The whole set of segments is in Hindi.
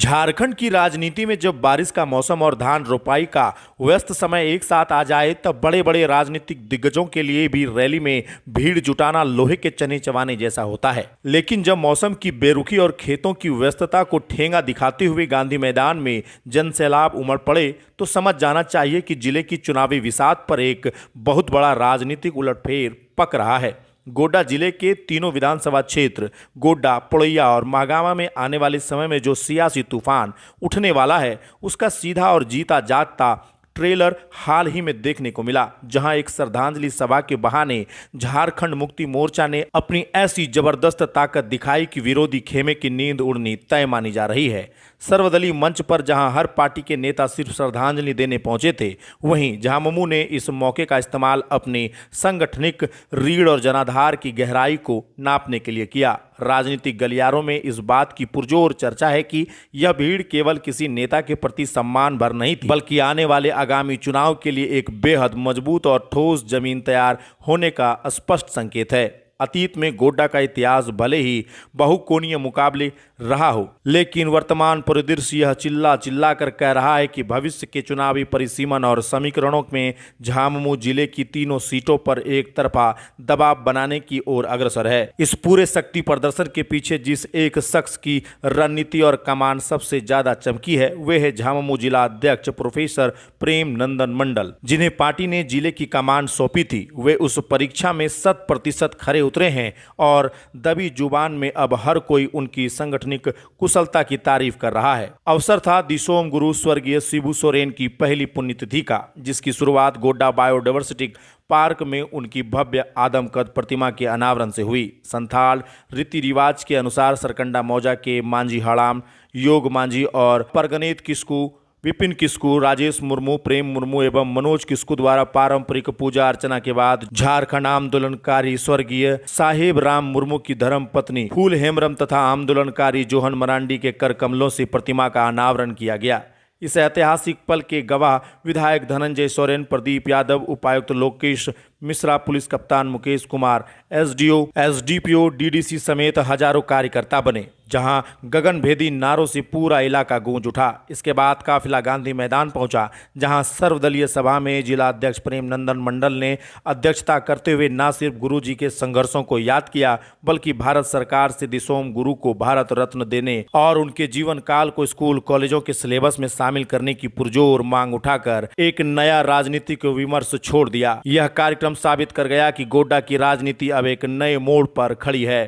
झारखंड की राजनीति में जब बारिश का मौसम और धान रोपाई का व्यस्त समय एक साथ आ जाए तब बड़े बड़े राजनीतिक दिग्गजों के लिए भी रैली में भीड़ जुटाना लोहे के चने चबाने जैसा होता है। लेकिन जब मौसम की बेरुखी और खेतों की व्यस्तता को ठेंगा दिखाते हुए गांधी मैदान में जनसैलाब उमड़ पड़े तो समझ जाना चाहिए कि जिले की चुनावी विसात पर एक बहुत बड़ा राजनीतिक उलटफेर पक रहा है। गोड्डा जिले के तीनों विधानसभा क्षेत्र गोड्डा, पोड़ैया और महागामा में आने वाले समय में जो सियासी तूफान उठने वाला है उसका सीधा और जीता जागता ट्रेलर हाल ही में देखने को मिला, जहां एक श्रद्धांजलि सभा के बहाने झारखंड मुक्ति मोर्चा ने अपनी ऐसी जबरदस्त ताकत दिखाई कि विरोधी खेमे की नींद उड़नी तय मानी जा रही है। सर्वदलीय मंच पर जहां हर पार्टी के नेता सिर्फ श्रद्धांजलि देने पहुंचे थे, वहीं झामुमो ने इस मौके का इस्तेमाल अपने सांगठनिक रीढ़ और जनाधार की गहराई को नापने के लिए किया। राजनीतिक गलियारों में इस बात की पुरजोर चर्चा है कि यह भीड़ केवल किसी नेता के प्रति सम्मान भर नहीं थी, बल्कि आने वाले आगामी चुनाव के लिए एक बेहद मजबूत और ठोस जमीन तैयार होने का स्पष्ट संकेत है। अतीत में गोड्डा का इतिहास भले ही बहुकोणीय मुकाबले रहा हो, लेकिन वर्तमान परिदृश्य यह चिल्ला चिल्ला कर कह रहा है कि भविष्य के चुनावी परिसीमन और समीकरणों में झामुमो जिले की तीनों सीटों पर एक तरफा दबाव बनाने की ओर अग्रसर है। इस पूरे शक्ति प्रदर्शन के पीछे जिस एक शख्स की रणनीति और कमान सबसे ज्यादा चमकी है, वे है झामुमो जिला अध्यक्ष प्रोफेसर प्रेम नंदन मंडल, जिन्हें पार्टी ने जिले की कमान सौंपी थी। वे उस परीक्षा में 100% खरे उतरे हैं और दबी जुबान में अब हर कोई उनकी संगठनिक कुशलता की तारीफ कर रहा है। अवसर था दिसोम गुरु स्वर्गीय शिबू सोरेन की पहली पुण्यतिथि का, जिसकी शुरुआत गोड्डा बायोडायवर्सिटी पार्क में उनकी भव्य आदमकद प्रतिमा के अनावरण से हुई। संथाल रीति रिवाज के अनुसार सरकंडा मौजा के मांझी हड़ाम, योग मांझी और परगनेत किस्कू, विपिन किस्कू, राजेश मुर्मू, प्रेम मुर्मू एवं मनोज किस्कू द्वारा पारंपरिक पूजा अर्चना के बाद झारखंड आंदोलनकारी स्वर्गीय साहेब राम मुर्मू की धर्म पत्नी फूल हेम्ब्रम तथा आंदोलनकारी जोहन मरांडी के कर कमलों से प्रतिमा का अनावरण किया गया। इस ऐतिहासिक पल के गवाह विधायक धनंजय सोरेन, प्रदीप यादव, उपायुक्त लोकेश मिश्रा, पुलिस कप्तान Mukesh Kumar, SDO, SDPO, DDC समेत हजारों कार्यकर्ता बने, जहां गगनभेदी नारों से पूरा इलाका गूंज उठा। इसके बाद काफिला गांधी मैदान पहुंचा, जहां सर्वदलीय सभा में जिला अध्यक्ष प्रेम नंदन मंडल ने अध्यक्षता करते हुए न सिर्फ गुरुजी के संघर्षों को याद किया, बल्कि भारत सरकार से दिसोम गुरु को भारत रत्न देने और उनके जीवन काल को स्कूल कॉलेजों के सिलेबस में शामिल करने की पुरजोर मांग उठाकर एक नया राजनीतिक विमर्श छोड़ दिया। यह कार्यक्रम साबित कर गया कि गोड्डा की राजनीति अब एक नए मोड़ पर खड़ी है।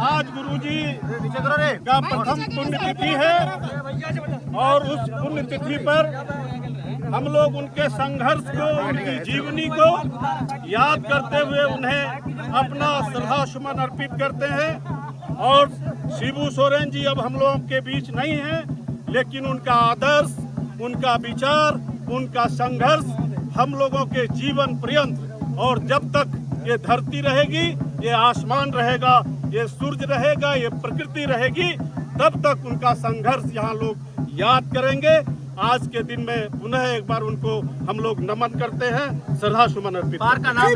आज गुरुजी का प्रथम पुण्यतिथि है और उस पुण्यतिथि पर हम लोग उनके संघर्ष को, उनकी जीवनी को याद करते हुए उन्हें अपना श्रद्धा सुमन अर्पित करते हैं। और शिबू सोरेन जी अब हम लोगों के बीच नहीं हैं, लेकिन उनका आदर्श, उनका विचार, उनका संघर्ष हम लोगों के जीवन पर्यंत, और जब तक ये धरती रहेगी, ये आसमान रहेगा, ये सूर्य रहेगा, ये प्रकृति रहेगी, तब तक उनका संघर्ष यहाँ लोग याद करेंगे। आज के दिन में पुनः एक बार उनको हम लोग नमन करते हैं, श्रद्धा सुमन अर्पित। पार्क का नाम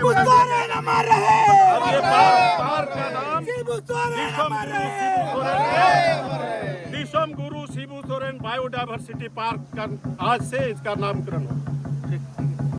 दिसोम गुरु शिबू सोरेन बायोडायवर्सिटी पार्क का आज से इसका नामकरण हो।